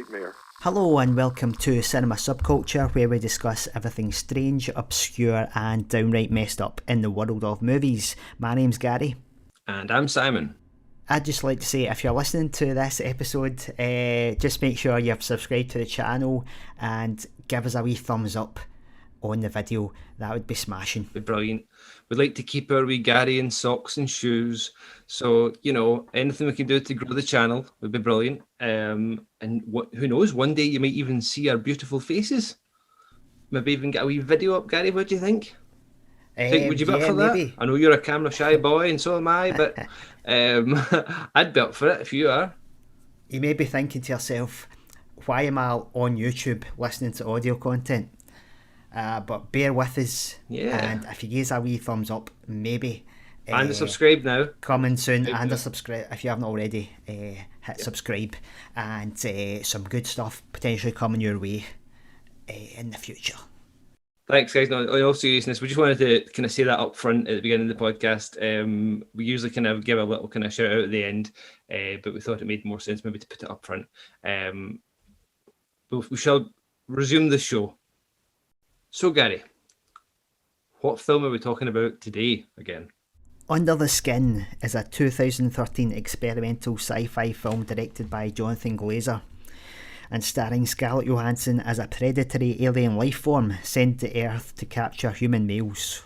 nightmare. Hello and welcome to Cinema Subculture, where we discuss everything strange, obscure and downright messed up in the world of movies. My name's Gary. And I'm Simon. I'd just like to say, if you're listening to this episode, just make sure you've subscribed to the channel and give us a wee thumbs up on the video. That would be smashing. Be brilliant. We'd like to keep our wee Gary in socks and shoes. So, anything we can do to grow the channel would be brilliant. And who knows, one day you might even see our beautiful faces. Maybe even get a wee video up, Gary. What do you think? Would you be up for maybe. that? I know you're a camera shy boy and so am I, but I'd be up for it if you are. You may be thinking to yourself, why am I on YouTube listening to audio content? But bear with us, and if you give us a wee thumbs up, maybe. And a subscribe now. Coming soon, and a subscribe if you haven't already. Hit subscribe, and some good stuff potentially coming your way in the future. Thanks, guys. No, in all seriousness, we just wanted to kind of say that up front at the beginning of the podcast. We usually kind of give a little kind of shout out at the end, but we thought it made more sense maybe to put it up front. But we shall resume the show. So, Gary, what film are we talking about today again? Under the Skin is a 2013 experimental sci-fi film directed by Jonathan Glazer and starring Scarlett Johansson as a predatory alien life form sent to Earth to capture human males.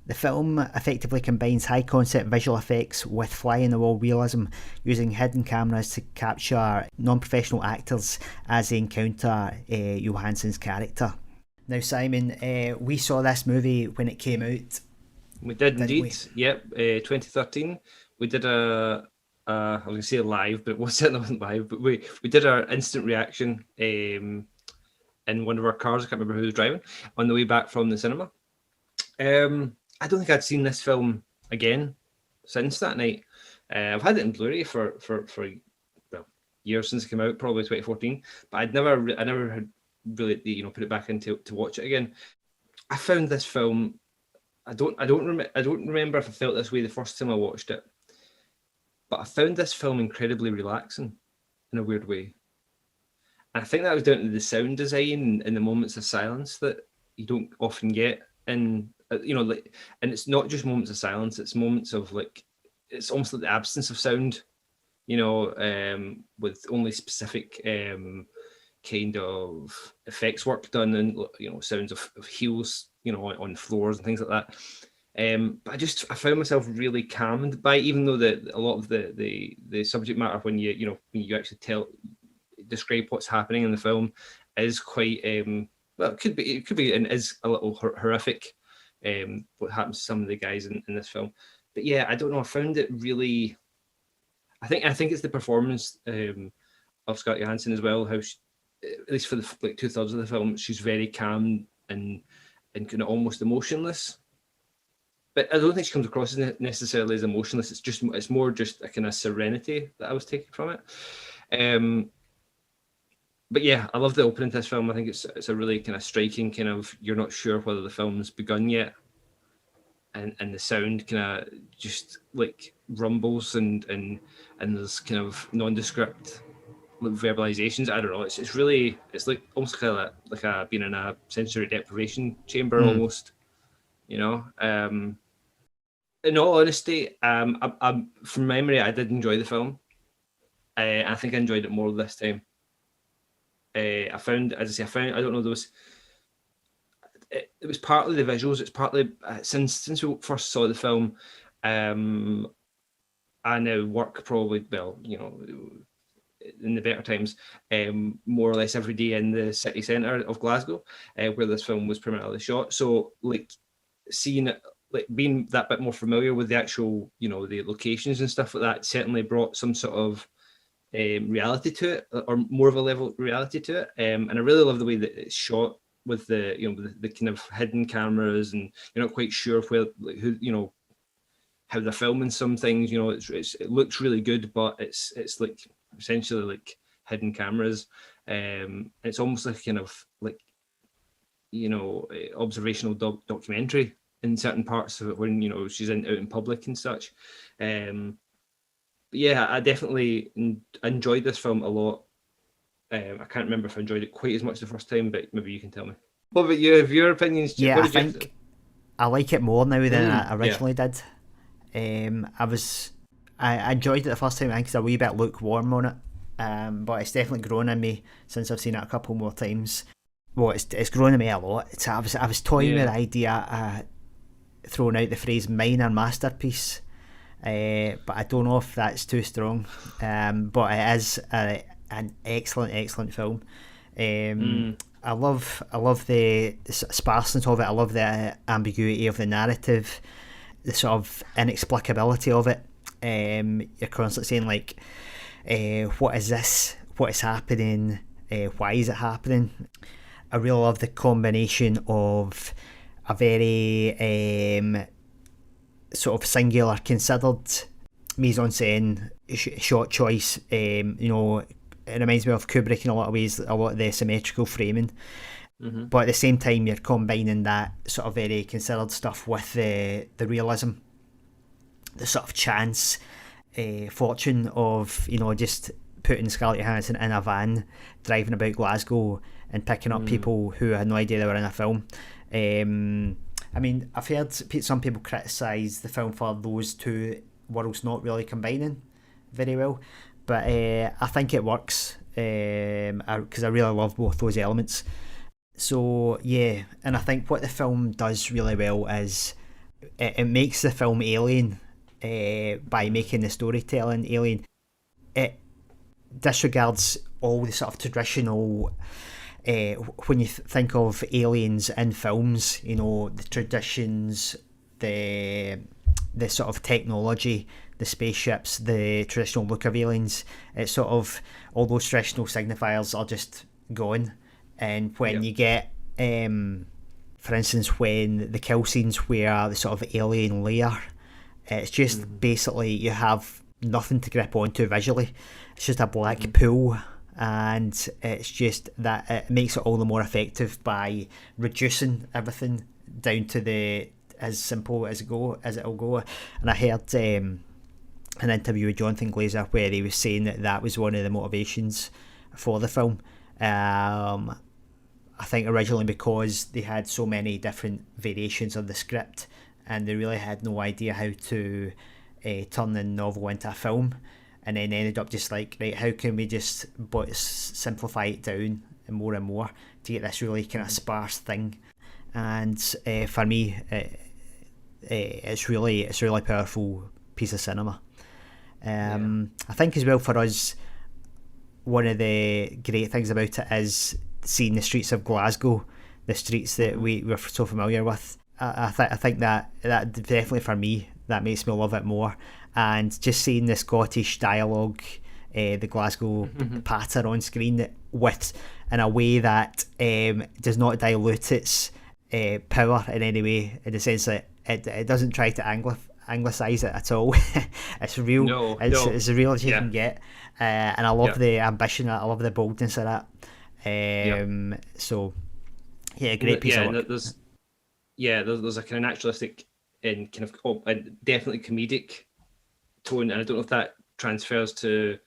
The film effectively combines high-concept visual effects with fly-in-the-wall realism, using hidden cameras to capture non-professional actors as they encounter Johansson's character. Now, Simon, we saw this movie when it came out. We did indeed. Yep, 2013. We did I was going to say live, but it certainly wasn't live. But we did our instant reaction in one of our cars. I can't remember who was driving on the way back from the cinema. I don't think I'd seen this film again since that night. I've had it in Blu-ray for years since it came out, probably 2014. But I never had really put it back in to watch it again. I found this film. I don't remember if I felt this way the first time I watched it, but I found this film incredibly relaxing in a weird way. And I think that was down to the sound design and the moments of silence that you don't often get in, and it's not just moments of silence, it's moments of it's almost like the absence of sound, with only specific kind of effects work done and sounds of heels on floors and things like that. But I found myself really calmed by, even though a lot of the subject matter when you actually describe what's happening in the film is quite it could be and is a little horrific, what happens to some of the guys in this film. But yeah, I don't know, I found it really, I think it's the performance of Scarlett Johansson as well, how she, at least for the 2/3 of the film, she's very calm and kind of almost emotionless. But I don't think she comes across as necessarily as emotionless. It's more just a kind of serenity that I was taking from it. But yeah, I love the opening to this film. I think it's a really kind of striking kind of, you're not sure whether the film's begun yet, and the sound kind of just rumbles and there's kind of nondescript verbalizations. I don't know. It's really, it's almost kind of like being in a sensory deprivation chamber almost. In all honesty, from memory, I did enjoy the film. I think I enjoyed it more this time. I found, as I say, I don't know, it was partly the visuals. It's partly since we first saw the film, I now work probably, in the better times, more or less every day in the city centre of Glasgow, where this film was primarily shot. So seeing it, being that bit more familiar with the actual, the locations and stuff like that, certainly brought some sort of reality to it, or more of a level of reality to it. And I really love the way that it's shot with the the kind of hidden cameras, and you're not quite sure where who how they're filming some things. It looks really good, but it's essentially hidden cameras. It's almost like kind of observational documentary in certain parts of it when she's out in public and such. But yeah, I definitely enjoyed this film a lot. I can't remember if I enjoyed it quite as much the first time, but maybe you can tell me. What about you? Have your opinions? Yeah, What I did you think I like it more now than I yeah. originally did. I enjoyed it the first time. I think it's a wee bit lukewarm on it, but it's definitely grown in me since I've seen it a couple more times. Well, it's grown in me a lot. I was toying with the idea, throwing out the phrase minor masterpiece, but I don't know if that's too strong. But it is an excellent film. I love the sparseness of it. I love the ambiguity of the narrative, the sort of inexplicability of it. You're constantly saying like, what is this? What is happening? Why is it happening? I really love the combination of a very sort of singular, considered mise-en-scène shot choice. It reminds me of Kubrick in a lot of ways, a lot of the symmetrical framing. But at the same time, you're combining that sort of very considered stuff with the realism, the sort of chance fortune of just putting Scarlett Johansson in a van, driving about Glasgow and picking up people who had no idea they were in a film. I mean, I've heard some people criticise the film for those two worlds not really combining very well, but I think it works because I really love both those elements. So yeah, and I think what the film does really well is it makes the film alien by making the storytelling alien. It disregards all the sort of traditional when you think of aliens in films, the traditions, the sort of technology, the spaceships, the traditional look of aliens. It's sort of all those traditional signifiers are just gone. And when you get, for instance, when the kill scenes where the sort of alien lair, it's just basically you have nothing to grip onto visually. It's just a black pool, and it's just that it makes it all the more effective by reducing everything down to the as simple as it'll go. And I heard an interview with Jonathan Glazer where he was saying that was one of the motivations for the film. I think originally because they had so many different variations of the script and they really had no idea how to turn the novel into a film, and then ended up just like, right, how can we just simplify it down and more to get this really kind of sparse thing. And for me, it's really powerful piece of cinema. I think as well for us, one of the great things about it is seeing the streets of Glasgow, the streets that we're so familiar with. I think that definitely for me that makes me love it more, and just seeing the Scottish dialogue, the Glasgow patter on screen with in a way that does not dilute its power in any way, in the sense that it doesn't try to anglicise it at all. It's real. It's as real as you can get, and I love the ambition. I love the boldness of that. So yeah, great piece of work. There's a kind of naturalistic and kind of and definitely comedic tone, and I don't know if that transfers to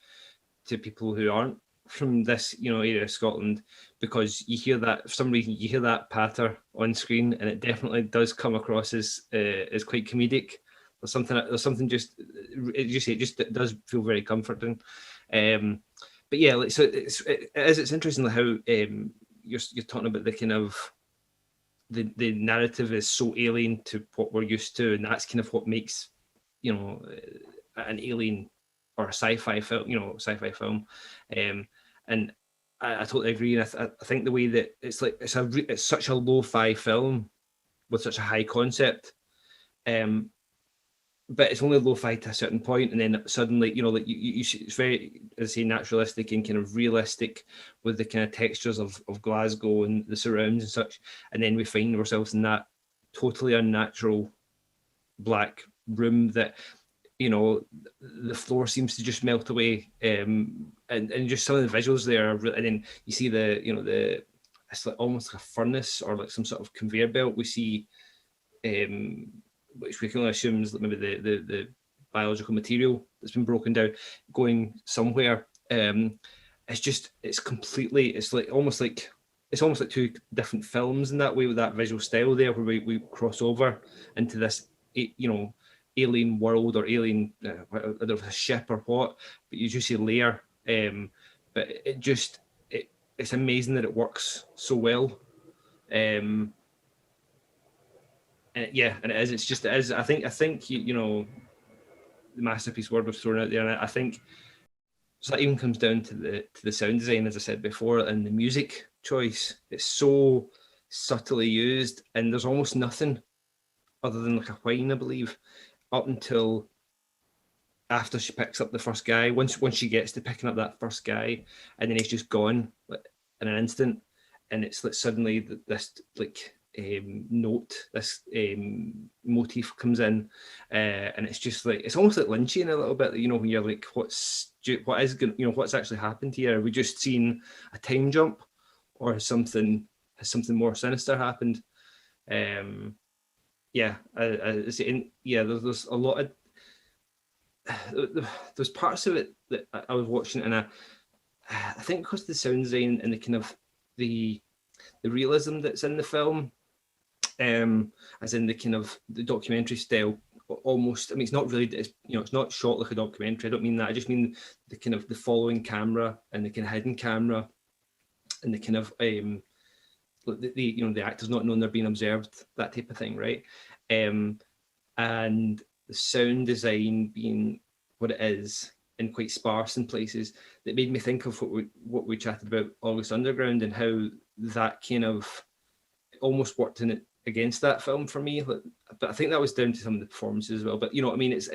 people who aren't from this area of Scotland, because you hear that for some reason you hear that patter on screen, and it definitely does come across as quite comedic. There's something just it just does feel very comforting. But yeah, like, so it's interesting how you're talking about the kind of the narrative is so alien to what we're used to, and that's kind of what makes an alien or a sci-fi film. And I totally agree, and I think the way that it's such a lo-fi film with such a high concept, but it's only lo-fi to a certain point, and then suddenly, it's very, as I say, naturalistic and kind of realistic with the kind of textures of Glasgow and the surrounds and such, and then we find ourselves in that totally unnatural black room that, the floor seems to just melt away, and just some of the visuals there are and then you see it's like almost like a furnace or like some sort of conveyor belt. We see which we can only assume is maybe the biological material that's been broken down going somewhere. And it's like almost like two different films in that way, with that visual style there, where we cross over into this, alien world or alien, whether it's a ship or what, but you just see layer. But it's amazing that it works so well. And it is. It is. I think the masterpiece word was thrown out there, and I think so that even comes down to the sound design, as I said before, and the music choice. It's so subtly used, and there's almost nothing other than like a whine, I believe, up until after she picks up the first guy. Once she gets to picking up that first guy, and then he's just gone in an instant, and it's like suddenly this like note, this motif comes in, and it's just like, it's almost like Lynchian a little bit, when you're like, what's actually happened here? Are we just seen a time jump, or has something more sinister happened? There's a lot of there's parts of it that I was watching, and I think because of the sound design and the kind of the realism that's in the film, as in the kind of the documentary style, almost. I mean, it's not really, it's not shot like a documentary. I don't mean that. I just mean the kind of the following camera and the kind of hidden camera, and the kind of the actors not knowing they're being observed, that type of thing, right? And the sound design being what it is, and quite sparse in places, that made me think of what we chatted about August Underground, and how that kind of almost worked in it against that film for me. But I think that was down to some of the performances as well. But I mean, it's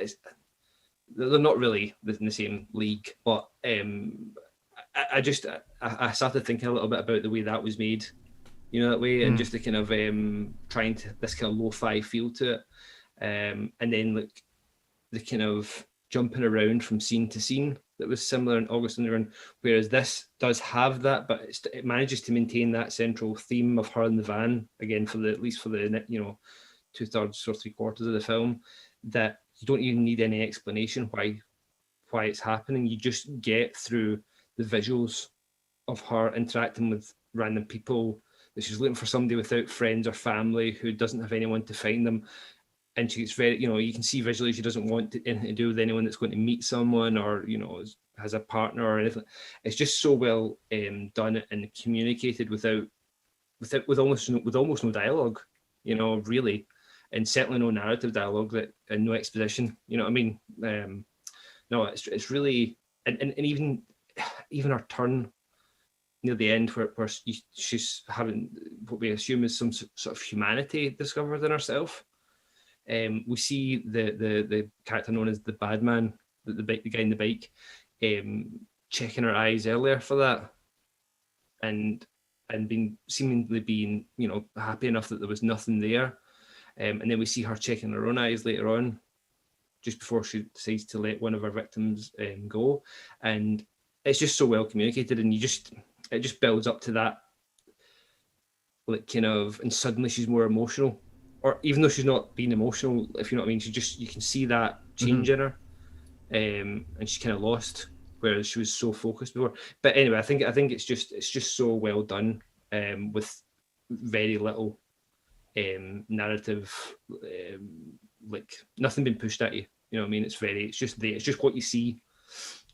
they're not really in the same league. But I started thinking a little bit about the way that was made, that way, and just the kind of trying to this kind of lo-fi feel to it, and then like the kind of jumping around from scene to scene that was similar in August Underground, whereas this does have that, but it manages to maintain that central theme of her in the van again at least for the 2/3 or 3/4 of the film, that you don't even need any explanation why it's happening. You just get through the visuals of her interacting with random people, that she's looking for somebody without friends or family, who doesn't have anyone to find them. And she's very, you can see visually she doesn't want anything to do with anyone that's going to meet someone, or, has a partner or anything. It's just so well done and communicated with almost no dialogue, really, and certainly no narrative dialogue, and no exposition. You know what I mean? No, it's really, and even her turn near the end, where she's having what we assume is some sort of humanity discovered in herself. We see the character known as the bad man, the guy in the bike, checking her eyes earlier for that, and seemingly being happy enough that there was nothing there, and then we see her checking her own eyes later on, just before she decides to let one of her victims go, and it's just so well communicated, and it just builds up to that, like, kind of, and suddenly she's more emotional. Or even though she's not being emotional, if you know what I mean, you can see that change in her, and she's kind of lost, whereas she was so focused before. But anyway, I think it's just so well done, with very little narrative, like nothing being pushed at you. You know what I mean? It's just what you see,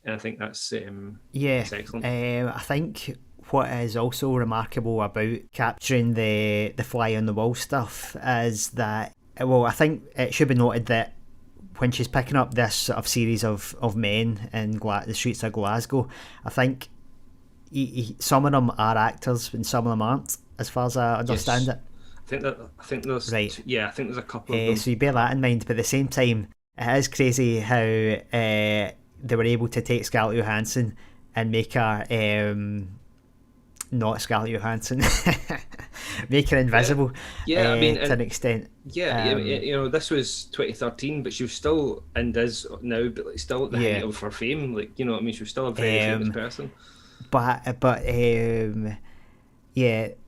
and I think that's excellent. I think what is also remarkable about capturing the fly on the wall stuff is that, well, I think it should be noted that when she's picking up this sort of series of men in the streets of Glasgow, I think some of them are actors and some of them aren't, as far as I understand it. I think there's right. I think there's a couple of them. So you bear that in mind, but at the same time, it is crazy how they were able to take Scarlett Johansson and make her not Scarlett Johansson, make her invisible. Yeah, I mean, to an extent. Yeah, this was 2013, but she was still, and is now, but like still at the height of her fame. Like, you know what I mean? She was still a very famous person. But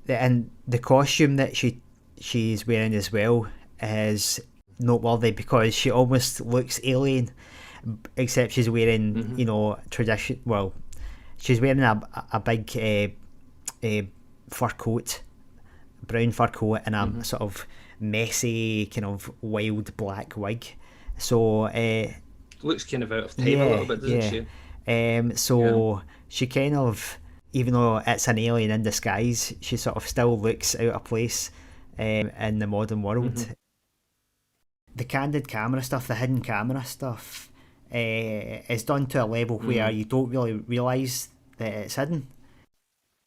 and the costume that she's wearing as well is noteworthy, because she almost looks alien, except she's wearing She's wearing a big fur coat, brown fur coat, and a sort of messy kind of wild black wig. So looks kind of out of time a little bit, doesn't she? So she kind of, even though it's an alien in disguise, she sort of still looks out of place in the modern world. The candid camera stuff, the hidden camera stuff, is done to a level where you don't really realise that it's hidden.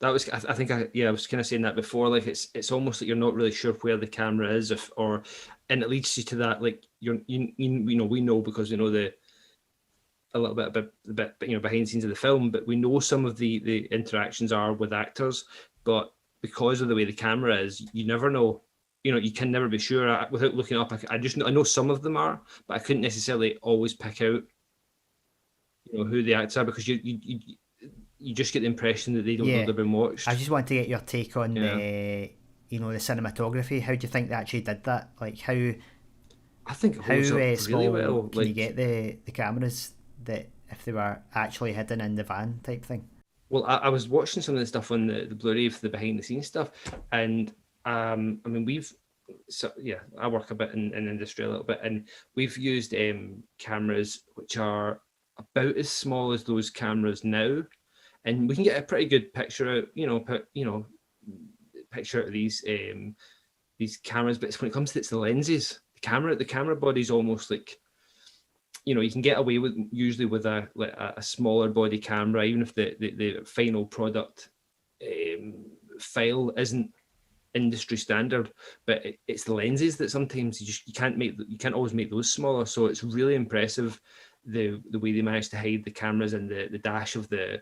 That was, I think, I was kind of saying that before. Like it's almost like you're not really sure where the camera is, and it leads you to that. Like we know because we know a little bit about the bit behind the scenes of the film, but we know some of the interactions are with actors, but because of the way the camera is, you never know. You can never be sure without looking up. I know some of them are, but I couldn't necessarily always pick out, who the actors are, because you just get the impression that they don't know they're being watched. I just want to get your take on the cinematography. How do you think they actually did that? Like how? I think it holds up really well. Can you get the cameras that if they were actually hidden in the van type thing? Well, I was watching some of the stuff on the Blu-ray for the behind the scenes stuff, and I mean I work a bit in industry a little bit, and we've used cameras which are about as small as those cameras now, and we can get a pretty good picture out, picture out of these cameras. But it's when it comes to the lenses, the camera body's almost like, you can get away with usually with a smaller body camera, even if the final product file isn't industry standard, but it's the lenses that sometimes you can't always make those smaller. So it's really impressive the way they managed to hide the cameras in the dash of the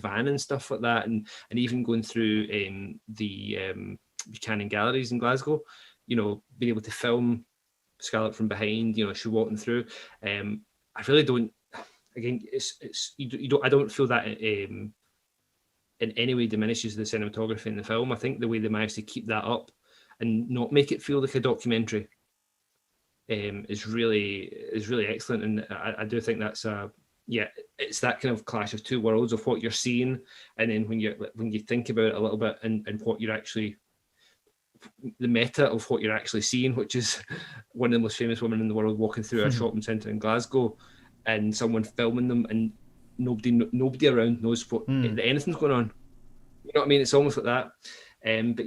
van and stuff like that, and even going through the Buchanan galleries in Glasgow, being able to film Scarlett from behind, she walking through. I really don't. Again, I don't feel that in any way diminishes the cinematography in the film. I think the way they managed to keep that up and not make it feel like a documentary is really excellent. And I do think that's it's that kind of clash of two worlds of what you're seeing, and then when you think about it a little bit and what you're actually, the meta of what you're actually seeing, which is one of the most famous women in the world walking through a shopping centre in Glasgow, and someone filming them, and nobody around knows what anything's going on. You know what I mean? It's almost like that. But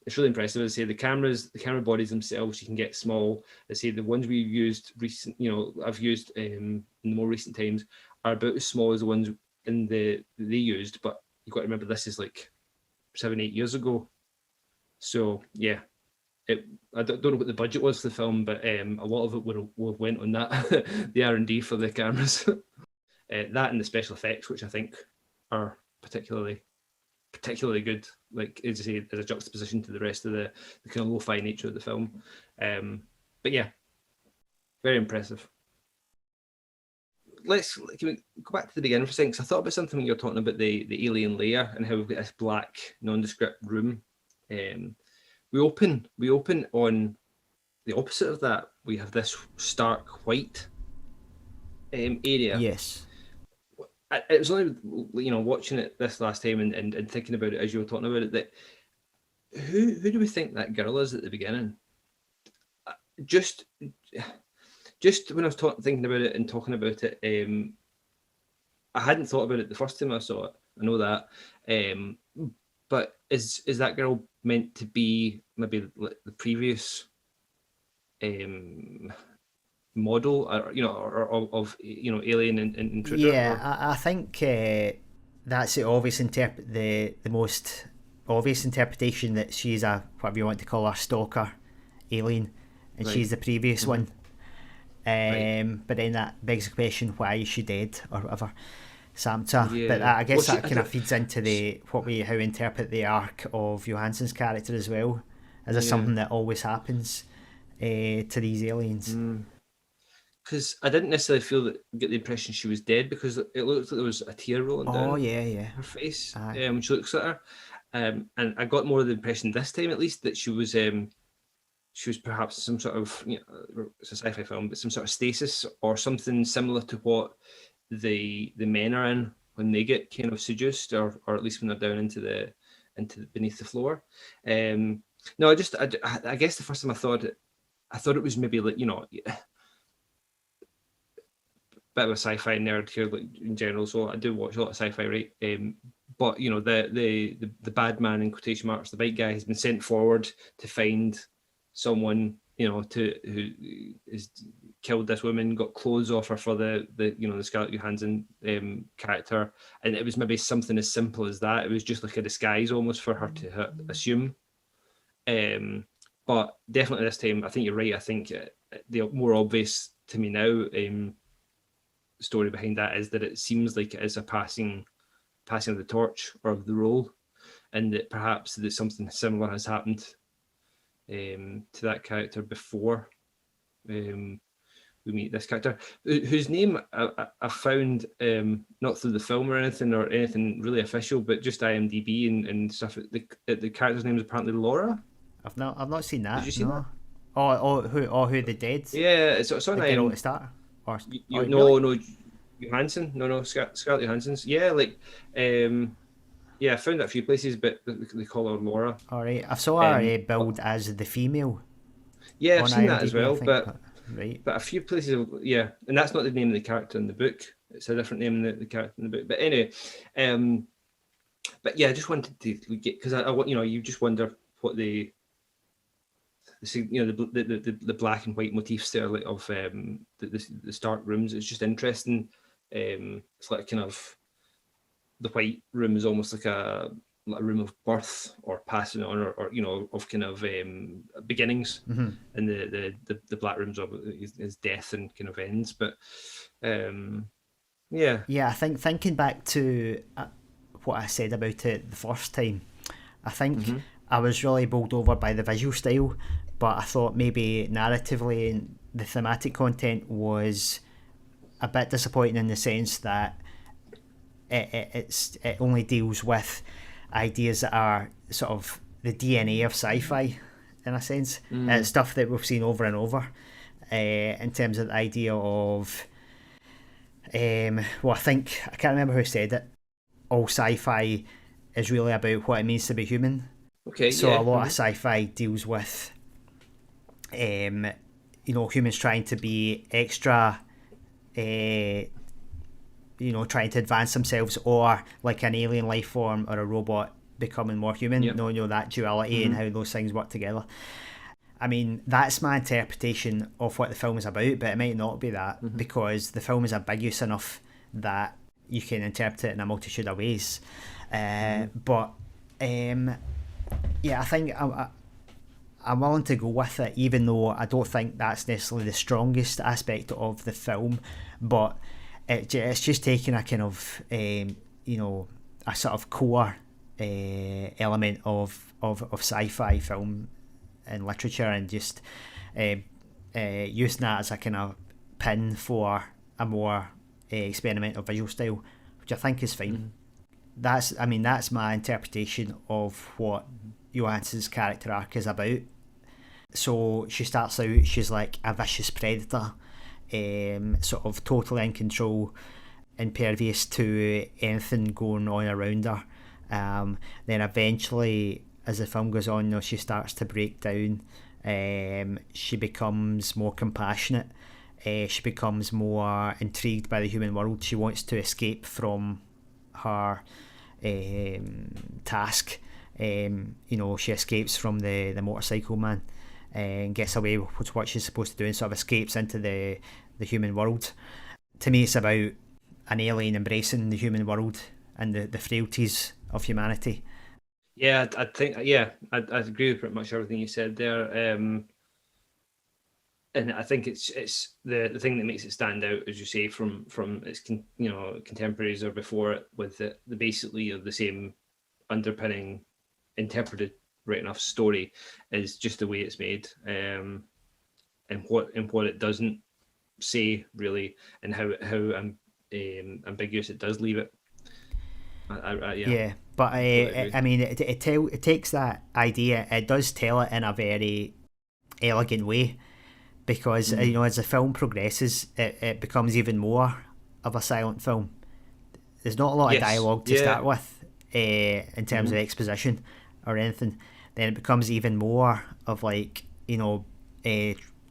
it's really impressive. As I say, the camera bodies themselves, you can get small. I say the ones we've used I've used in the more recent times are about as small as the ones they used. But you've got to remember, this is like 7-8 years ago. So yeah, I don't know what the budget was for the film, but a lot of it would have went on that, the R&D for the cameras, that and the special effects, which I think are particularly good. Like, as I say, as a juxtaposition to the rest of the kind of lo-fi nature of the film. But yeah, very impressive. Can we go back to the beginning for a second? Because I thought about something when you were talking about the alien layer and how we've got this black nondescript room. We open on the opposite of that. We have this stark white area. Yes. It was only watching it this last time and thinking about it as you were talking about it, that who do we think that girl is at the beginning? Just when I was thinking about it and talking about it, I hadn't thought about it the first time I saw it. I know that, but is that girl meant to be maybe the previous model, or of alien and intruder? Yeah, I think that's the most obvious interpretation, that she's a, whatever you want to call her, stalker alien, and right. She's the previous one. But then that begs the question, why is she dead or whatever? Samta. Yeah. But I guess that kind of feeds into how we interpret the arc of Johansson's character as well. Is this something that always happens to these aliens? Because I didn't necessarily get the impression she was dead, because it looked like there was a tear rolling down her face when she looks at her. And I got more of the impression this time, at least, that she was perhaps some sort of, it's a sci-fi film, but some sort of stasis or something similar to what the men are in when they get kind of seduced, or at least when they're down into beneath the floor. No, I guess the first time I thought it was maybe like, bit of a sci-fi nerd here, like in general. So I do watch a lot of sci-fi, right? But the bad man, in quotation marks, the big guy, has been sent forward to find someone, who is killed this woman, got clothes off her for the Scarlett Johansson character, and it was maybe something as simple as that. It was just like a disguise almost for her to assume. But definitely this time, I think you're right. I think the more obvious to me now story behind that is that it seems like it is a passing of the torch or of the role, and that perhaps that something similar has happened to that character before we meet this character, whose name I found not through the film or anything really official, but just IMDb and stuff. The character's name is apparently Laura. I've not seen that. Did you see that? Who the dead? Yeah, it's on the girl at the start. No, Johansson. No, Scarlett Johansson's. Yeah, I found that a few places, but they call her Laura. All right, I saw her billed as the female. Yeah, I've seen that as well, but right. But a few places, yeah, and that's not the name of the character in the book. It's a different name than the character in the book. But anyway, but yeah, I just wanted to get, because you just wonder what the black and white motifs there, like, of the Stark rooms. It's just interesting. It's like kind of the white room is almost like a room of birth or passing on, or of kind of beginnings, mm-hmm. and the black rooms of is death and kind of ends. But yeah, I think thinking back to what I said about it the first time, I think mm-hmm. I was really bowled over by the visual style, but I thought maybe narratively the thematic content was a bit disappointing, in the sense that it only deals with ideas that are sort of the DNA of sci-fi, in a sense. It's stuff that we've seen over and over, in terms of the idea of I think, I can't remember who said it, all sci-fi is really about what it means to be human. Okay. So yeah. a lot of sci-fi deals with humans trying to be extra, trying to advance themselves, or like an alien life form or a robot becoming more human. Yep. That duality and how those things work together. I mean, that's my interpretation of what the film is about, but it might not be that, because the film is ambiguous enough that you can interpret it in a multitude of ways. But I think I'm willing to go with it, even though I don't think that's necessarily the strongest aspect of the film. But it's just taking a kind of a sort of core element of sci-fi film and literature, and just using that as a kind of pin for a more experimental visual style, which I think is fine. That's my interpretation of what Johansson's character arc is about. So she starts out, she's like a vicious predator, sort of totally in control, impervious to anything going on around her. Then eventually, as the film goes on, she starts to break down. She becomes more compassionate. She becomes more intrigued by the human world. She wants to escape from her task. She escapes from the motorcycle man and gets away with what she's supposed to do, and sort of escapes into the human world. To me, it's about an alien embracing the human world and the frailties of humanity. Yeah, I think, I agree with pretty much everything you said there. And I think it's the thing that makes it stand out, as you say, from its contemporaries or before it, with the basically the same underpinning interpreted right enough story, is just the way it's made, and what it doesn't say really, and how ambiguous it does leave it. But it takes that idea, it does tell it in a very elegant way, because as the film progresses, it becomes even more of a silent film. There's not a lot of dialogue to start with in terms of exposition or anything. Then it becomes even more of like,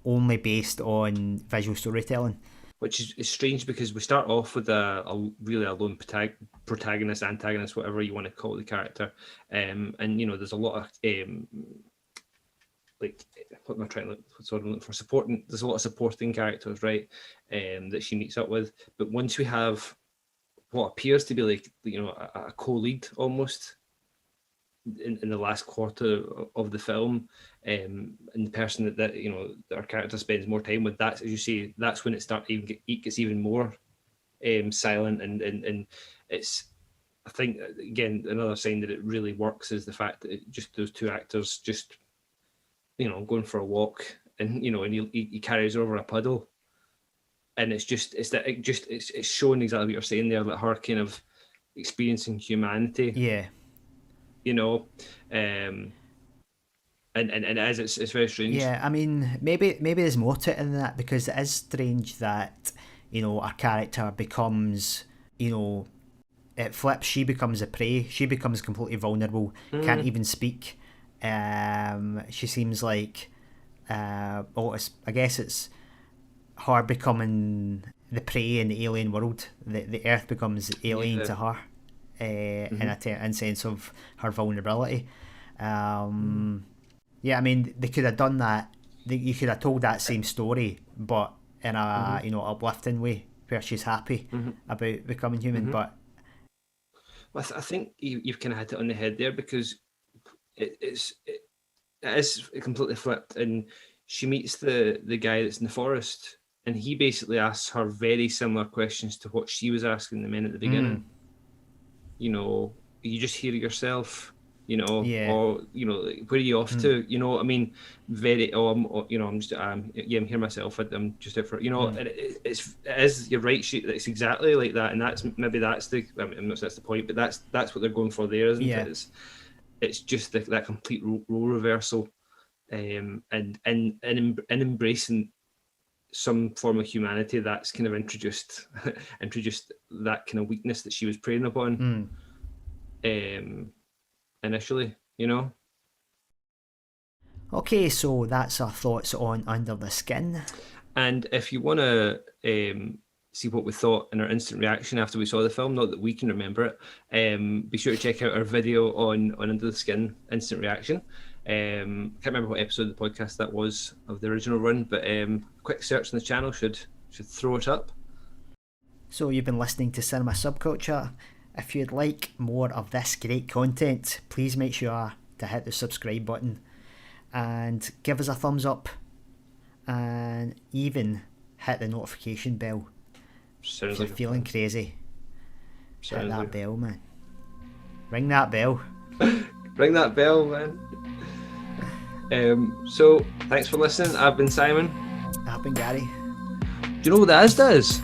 only based on visual storytelling. Which is strange because we start off with a really lone protagonist, antagonist, whatever you want to call the character, and there's a lot of like, what am I trying to look? What's what I'm looking for? Supporting. There's a lot of supporting characters, right? That she meets up with. But once we have what appears to be like, a co-lead almost in the last quarter of the film, and the person that our character spends more time with, that's, as you say, that's when it gets even more silent, and it's, I think, again, another sign that it really works is the fact that just those two actors just going for a walk, and he carries her over a puddle, and it's showing exactly what you're saying there, like her kind of experiencing humanity. Yeah. And as it's very strange. Yeah, I mean, maybe there's more to it than that, because it is strange that our character becomes, it flips. She becomes a prey. She becomes completely vulnerable. Can't even speak. She seems like, I guess it's her becoming the prey in the alien world. The Earth becomes alien to her, in a sense of her vulnerability. Yeah, I mean, they could have done that. You could have told that same story, but in a uplifting way, where she's happy about becoming human. But I think you've kind of hit it on the head there, because it is completely flipped, and she meets the guy that's in the forest, and he basically asks her very similar questions to what she was asking the men at the beginning. You just hear it yourself. Or where are you off to? I mean, I'm here myself. I'm just out for it is. You're right. It's exactly like that, and that's the. I mean, I'm not saying that's the point, but that's what they're going for there, isn't it? It's just that complete role reversal, and embracing some form of humanity that's kind of introduced that kind of weakness that she was preying upon. Initially, Okay, so that's our thoughts on Under the Skin. And if you want to see what we thought in our instant reaction after we saw the film, not that we can remember it, be sure to check out our video on Under the Skin instant reaction. Can't remember what episode of the podcast that was of the original run, but a quick search on the channel should throw it up. So you've been listening to Cinema Subculture. If you'd like more of this great content, please make sure to hit the subscribe button and give us a thumbs up, and even hit the notification bell. Sounds if you're like feeling crazy, hit that like bell, man. Ring that bell. Ring that bell, man. So thanks for listening. I've been Simon. I've been Gary. Do you know what that does?